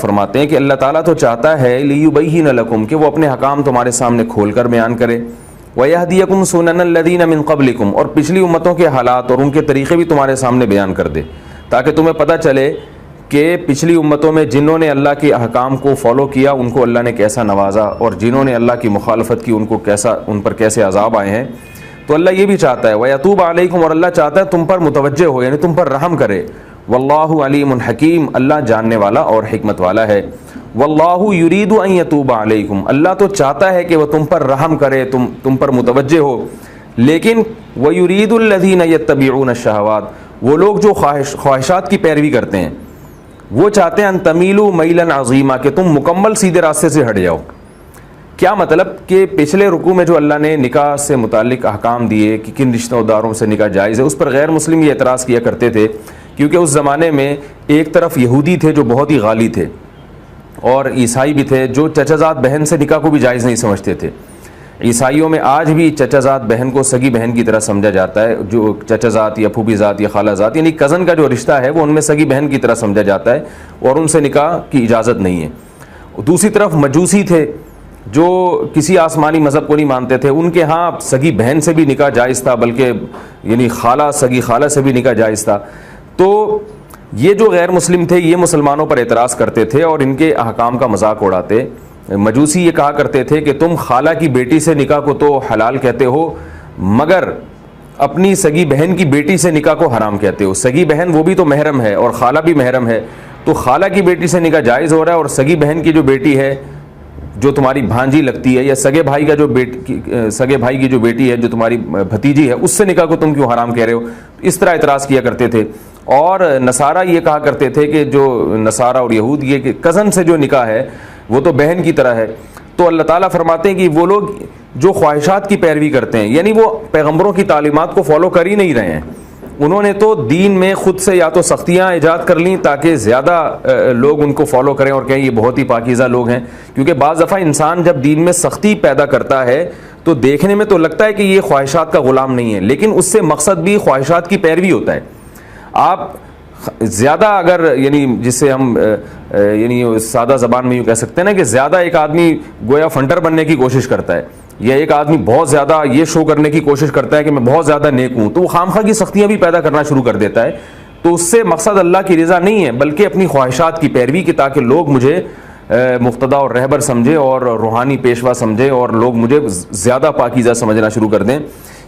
فرماتے ہیں کہ اللہ تعالیٰ تو چاہتا ہے لیبین لکم کہ وہ اپنے حکام تمہارے سامنے کھول کر بیان کرے، ویہدیکم سنن الذین من قبلکم اور پچھلی امتوں کے حالات اور ان کے طریقے بھی تمہارے سامنے بیان کر دے، تاکہ تمہیں پتہ چلے کہ پچھلی امتوں میں جنہوں نے اللہ کے احکام کو فالو کیا ان کو اللہ نے کیسا نوازا، اور جنہوں نے اللہ کی مخالفت کی ان پر کیسے عذاب آئے ہیں۔ تو اللہ یہ بھی چاہتا ہے وَيَتُوبَ عَلَيْكُمْ اور اللہ چاہتا ہے تم پر متوجہ ہو، یعنی تم پر رحم کرے۔ واللہ علیم حکیم اللہ جاننے والا اور حکمت والا ہے۔ واللہ یرید ان یتوب علیکم اللہ تو چاہتا ہے کہ وہ تم پر رحم کرے، تم پر متوجہ ہو، لیکن وَيُرِيدُ الَّذِينَ يَتَّبِعُونَ الشَّهَوَاتِ وہ لوگ جو خواہشات کی پیروی کرتے ہیں وہ چاہتے ہیں ان تمیلوا میلا عظیما کہ تم مکمل سیدھے راستے سے ہٹ جاؤ۔ کیا مطلب کہ پچھلے رکوع میں جو اللہ نے نکاح سے متعلق احکام دیے کہ کن رشتہ داروں سے نکاح جائز ہے، اس پر غیر مسلم یہ اعتراض کیا کرتے تھے، کیونکہ اس زمانے میں ایک طرف یہودی تھے جو بہت ہی غالی تھے، اور عیسائی بھی تھے جو چچا زاد بہن سے نکاح کو بھی جائز نہیں سمجھتے تھے۔ عیسائیوں میں آج بھی چچا زاد بہن کو سگی بہن کی طرح سمجھا جاتا ہے، جو چچا زاد یا پھوپھی زاد یا خالہ زاد یعنی کزن کا جو رشتہ ہے وہ ان میں سگی بہن کی طرح سمجھا جاتا ہے، اور ان سے نکاح کی اجازت نہیں ہے۔ دوسری طرف مجوسی تھے جو کسی آسمانی مذہب کو نہیں مانتے تھے، ان کے ہاں سگی بہن سے بھی نکاح جائز تھا، بلکہ یعنی سگی خالہ سے بھی نکاح جائز تھا۔ تو یہ جو غیر مسلم تھے یہ مسلمانوں پر اعتراض کرتے تھے اور ان کے احکام کا مذاق اڑاتے۔ مجوسی یہ کہا کرتے تھے کہ تم خالہ کی بیٹی سے نکاح کو تو حلال کہتے ہو، مگر اپنی سگی بہن کی بیٹی سے نکاح کو حرام کہتے ہو۔ سگی بہن وہ بھی تو محرم ہے اور خالہ بھی محرم ہے، تو خالہ کی بیٹی سے نکاح جائز ہو رہا ہے، اور سگی بہن کی جو بیٹی ہے جو تمہاری بھانجی لگتی ہے، یا سگے بھائی کی جو بیٹی ہے جو تمہاری بھتیجی ہے، اس سے نکاح کو تم کیوں حرام کہہ رہے ہو؟ اس طرح اعتراض کیا کرتے تھے۔ اور نصارہ یہ کہا کرتے تھے کہ جو نصارہ اور یہود یہ کہ کزن سے جو نکاح ہے وہ تو بہن کی طرح ہے۔ تو اللہ تعالیٰ فرماتے ہیں کہ وہ لوگ جو خواہشات کی پیروی کرتے ہیں، یعنی وہ پیغمبروں کی تعلیمات کو فالو کر ہی نہیں رہے ہیں، انہوں نے تو دین میں خود سے یا تو سختیاں ایجاد کر لیں تاکہ زیادہ لوگ ان کو فالو کریں اور کہیں یہ بہت ہی پاکیزہ لوگ ہیں، کیونکہ بعض دفعہ انسان جب دین میں سختی پیدا کرتا ہے تو دیکھنے میں تو لگتا ہے کہ یہ خواہشات کا غلام نہیں ہے، لیکن اس سے مقصد بھی خواہشات کی پیروی ہوتا ہے۔ آپ زیادہ اگر یعنی جس سے ہم یعنی سادہ زبان میں یوں کہہ سکتے ہیں نا کہ زیادہ ایک آدمی گویا فنٹر بننے کی کوشش کرتا ہے، یا ایک آدمی بہت زیادہ یہ شو کرنے کی کوشش کرتا ہے کہ میں بہت زیادہ نیک ہوں، تو وہ خامخواہ کی سختیاں بھی پیدا کرنا شروع کر دیتا ہے، تو اس سے مقصد اللہ کی رضا نہیں ہے بلکہ اپنی خواہشات کی پیروی کی، تاکہ لوگ مجھے مقتدی اور رہبر سمجھے اور روحانی پیشوا سمجھے اور لوگ مجھے زیادہ پاکیزہ سمجھنا شروع کر دیں۔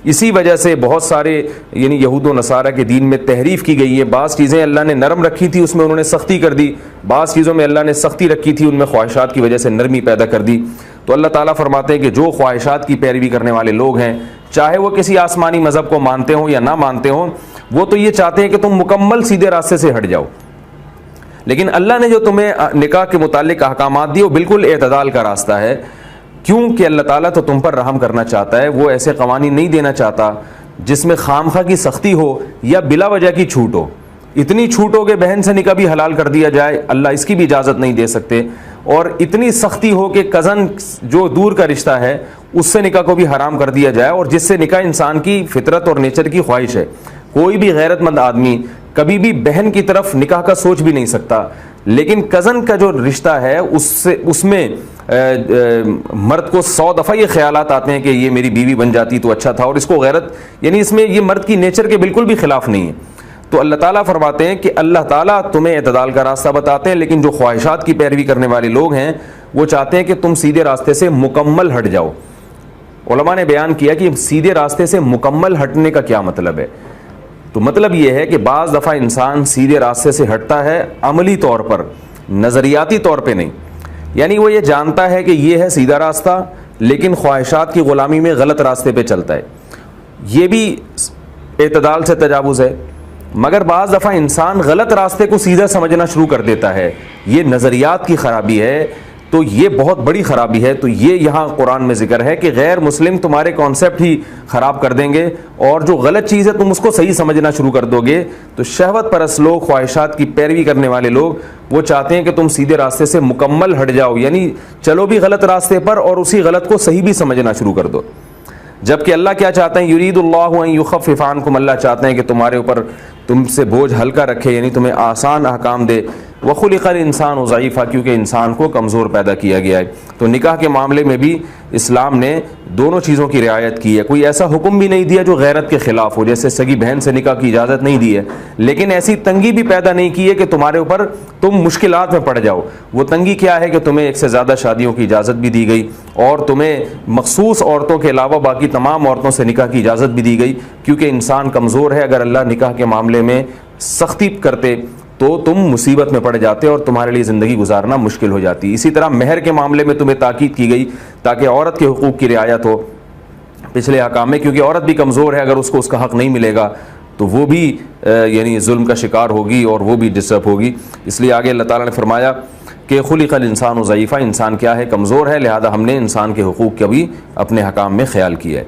اسی وجہ سے بہت سارے یعنی یہود و نصارہ کے دین میں تحریف کی گئی ہے، بعض چیزیں اللہ نے نرم رکھی تھی اس میں انہوں نے سختی کر دی، بعض چیزوں میں اللہ نے سختی رکھی تھی ان میں خواہشات کی وجہ سے نرمی پیدا کر دی۔ تو اللہ تعالیٰ فرماتے ہیں کہ جو خواہشات کی پیروی کرنے والے لوگ ہیں، چاہے وہ کسی آسمانی مذہب کو مانتے ہوں یا نہ مانتے ہوں، وہ تو یہ چاہتے ہیں کہ تم مکمل سیدھے راستے سے ہٹ جاؤ، لیکن اللہ نے جو تمہیں نکاح کے متعلق احکامات دیے وہ بالکل اعتدال کا راستہ ہے، کیونکہ اللہ تعالیٰ تو تم پر رحم کرنا چاہتا ہے، وہ ایسے قوانین نہیں دینا چاہتا جس میں خامخواہ کی سختی ہو یا بلا وجہ کی چھوٹ ہو۔ اتنی چھوٹ ہو کہ بہن سے نکاح بھی حلال کر دیا جائے، اللہ اس کی بھی اجازت نہیں دے سکتے، اور اتنی سختی ہو کہ کزن جو دور کا رشتہ ہے اس سے نکاح کو بھی حرام کر دیا جائے، اور جس سے نکاح انسان کی فطرت اور نیچر کی خواہش ہے۔ کوئی بھی غیرت مند آدمی کبھی بھی بہن کی طرف نکاح کا سوچ بھی نہیں سکتا، لیکن کزن کا جو رشتہ ہے اس میں مرد کو 100 دفعہ یہ خیالات آتے ہیں کہ یہ میری بیوی بن جاتی تو اچھا تھا، اور اس کو غیرت یعنی اس میں یہ مرد کی نیچر کے بالکل بھی خلاف نہیں ہے۔ تو اللہ تعالیٰ فرماتے ہیں کہ اللہ تعالیٰ تمہیں اعتدال کا راستہ بتاتے ہیں، لیکن جو خواہشات کی پیروی کرنے والے لوگ ہیں وہ چاہتے ہیں کہ تم سیدھے راستے سے مکمل ہٹ جاؤ۔ علماء نے بیان کیا کہ سیدھے راستے سے مکمل ہٹنے کا کیا مطلب ہے، تو مطلب یہ ہے کہ بعض دفعہ انسان سیدھے راستے سے ہٹتا ہے عملی طور پر، نظریاتی طور پہ نہیں، یعنی وہ یہ جانتا ہے کہ یہ ہے سیدھا راستہ لیکن خواہشات کی غلامی میں غلط راستے پہ چلتا ہے، یہ بھی اعتدال سے تجاوز ہے۔ مگر بعض دفعہ انسان غلط راستے کو سیدھا سمجھنا شروع کر دیتا ہے، یہ نظریات کی خرابی ہے، تو یہ بہت بڑی خرابی ہے۔ تو یہ یہاں قرآن میں ذکر ہے کہ غیر مسلم تمہارے کانسیپٹ ہی خراب کر دیں گے، اور جو غلط چیز ہے تم اس کو صحیح سمجھنا شروع کر دو گے۔ تو شہوت پرست لوگ، خواہشات کی پیروی کرنے والے لوگ، وہ چاہتے ہیں کہ تم سیدھے راستے سے مکمل ہٹ جاؤ، یعنی چلو بھی غلط راستے پر اور اسی غلط کو صحیح بھی سمجھنا شروع کر دو۔ جبکہ اللہ کیا چاہتے ہیں، یرید اللہ ان یخفف عنکم، اللہ چاہتے ہیں کہ تمہارے اوپر تم سے بوجھ ہلکا رکھے، یعنی تمہیں آسان احکام دے۔ وخلق الانسان ضعیفا، کیونکہ انسان کو کمزور پیدا کیا گیا ہے۔ تو نکاح کے معاملے میں بھی اسلام نے دونوں چیزوں کی رعایت کی ہے۔ کوئی ایسا حکم بھی نہیں دیا جو غیرت کے خلاف ہو، جیسے سگی بہن سے نکاح کی اجازت نہیں دی ہے، لیکن ایسی تنگی بھی پیدا نہیں کی ہے کہ تمہارے اوپر تم مشکلات میں پڑ جاؤ۔ وہ تنگی کیا ہے کہ تمہیں ایک سے زیادہ شادیوں کی اجازت بھی دی گئی، اور تمہیں مخصوص عورتوں کے علاوہ باقی تمام عورتوں سے نکاح کی اجازت بھی دی گئی، کیونکہ انسان کمزور ہے۔ اگر اللہ نکاح کے معاملے میں سختی کرتے تو تم مصیبت میں پڑ جاتے اور تمہارے لیے زندگی گزارنا مشکل ہو جاتی۔ اسی طرح مہر کے معاملے میں تمہیں تاکید کی گئی تاکہ عورت کے حقوق کی رعایت ہو پچھلے احکام میں، کیونکہ عورت بھی کمزور ہے، اگر اس کو اس کا حق نہیں ملے گا تو وہ بھی یعنی ظلم کا شکار ہوگی اور وہ بھی ڈسٹرب ہوگی۔ اس لیے آگے اللہ تعالیٰ نے فرمایا کہ خلق الانسان ضعیفا، انسان کیا ہے؟ کمزور ہے، لہذا ہم نے انسان کے حقوق کا بھی اپنے حکام میں خیال کیا ہے۔